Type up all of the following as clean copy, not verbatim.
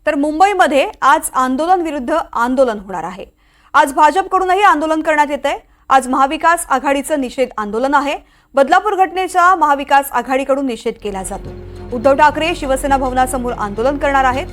तर मुंबईमध्ये आज आंदोलन विरुद्ध आंदोलन होणार आहे। आज भाजपकडूनही आंदोलन करण्यात येत आहे। आज महाविकास आघाडीचं निषेध आंदोलन आहे। बदलापूर घटनेचा महाविकास आघाडीकडून निषेध केला जातो। उद्धव ठाकरे शिवसेना भवनासमोर आंदोलन करणार आहेत।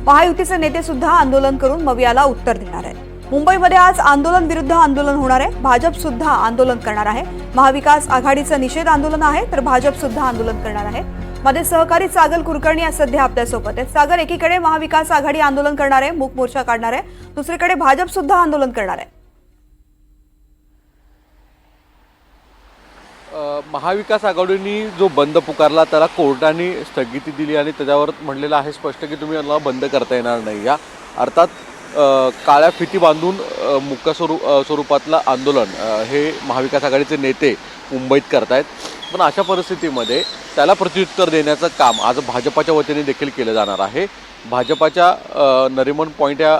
महायुतीचे नेते सुद्धा आंदोलन करून मवियाला उत्तर देणार आहेत। मुंबईमध्ये आज आंदोलन विरुद्ध आंदोलन होणार आहे। भाजप सुद्धा आंदोलन करणार आहे। महाविकास आघाडीचं निषेध आंदोलन आहे तर भाजप सुद्धा आंदोलन करणार आहे। मध्ये सहकारी सागर कुलकर्णी आज सध्या आपल्यासोबत आहेत। सागर, एकीकडे महाविकास आघाडी आंदोलन करणार आहे, मूक मोर्चा काढणार आहे, दुसरीकडे भाजप सुद्धा आंदोलन करणार आहे। महाविकास आघाडीने जो बंद पुकारला त्याला कोर्टाने स्थगिती दिली आणि त्याच्यावर म्हणलेलं आहे स्पष्ट की तुम्ही याला बंद करता येणार नाही। या अर्थात काळ्या फिती बांधून मुक्का स्वरूपातलं आंदोलन हे महाविकास आघाडीचे नेते मुंबईत करतायत। पण अशा परिस्थितीमध्ये त्याला प्रत्युत्तर देण्याचं काम आज भाजपाच्या वतीने देखील केलं जाणार आहे। भाजपाच्या नरिमन पॉईंट या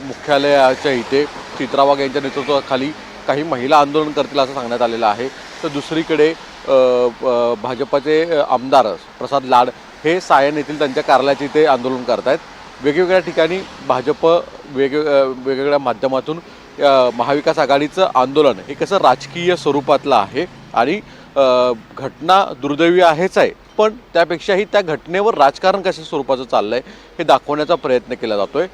मुख्यालयाच्या इथे चित्रा वाघ यांच्या नेतृत्वाखाली काही महिला आंदोलन करतील असं सांगण्यात आलेलं आहे। तर दुसरीकडे भाजपाचे आमदार प्रसाद लाड हे सायन येथील त्यांच्या कार्यालयाचे इथे आंदोलन करतायत। वेगवेगळ्या ठिकाणी भाजप वेगवेगळ्या माध्यमातून महाविकास आघाडीचं आंदोलन हे कसं राजकीय स्वरूपातलं आहे आणि घटना दुर्दैवी आहेच आहे, पण त्यापेक्षाही त्या घटनेवर राजकारण कशा स्वरूपाचं चाललंय हे दाखवण्याचा प्रयत्न केला जातोय।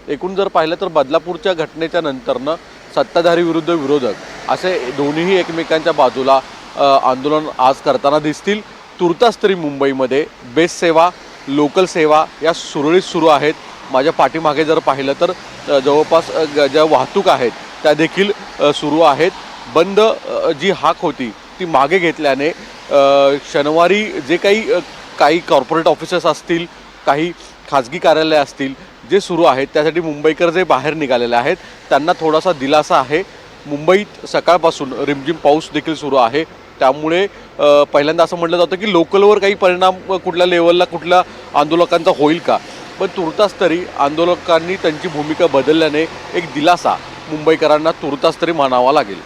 एकूण जर पाहिलं तर बदलापूरच्या घटनेच्या नंतरनं सत्ताधारी विरुद्ध विरोधक असे दोन्हीही एकमेकांच्या बाजूला आंदोलन आज करताना दिसतील। तुर्तास तरी मुंबईमध्ये बेस्ट सेवा, लोकल सेवा या सुरळीत सुरू आहेत। माझ्या पाठीमागे जर पाहिलं तर जवळपास ज्या वाहतूक आहेत त्या देखील सुरू आहेत। बंद जी हाक होती ती मागे घेतल्याने शनिवारी जे काही कॉर्पोरेट ऑफिसेस असतील, काही खाजगी कार्यालय असतील जे सुरू आहेत त्यासाठी मुंबईकर जे बाहेर निघालेले आहेत त्यांना थोडासा दिलासा आहे। मुंबईत सकाळपासून रिमझिम पाऊस देखील सुरू आहे, त्यामुळे पहिल्यांदा असं म्हटलं जातं की लोकलवर काही परिणाम कुठल्या लेवलला कुठल्या आंदोलकांचा होईल का, पण तुर्तास तरी आंदोलकांनी त्यांची भूमिका बदलल्याने एक दिलासा मुंबईकरांना तुर्तास तरी मानावा लागेल।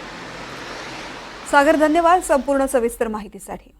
सागर, धन्यवाद संपूर्ण सविस्तर माहितीसाठी।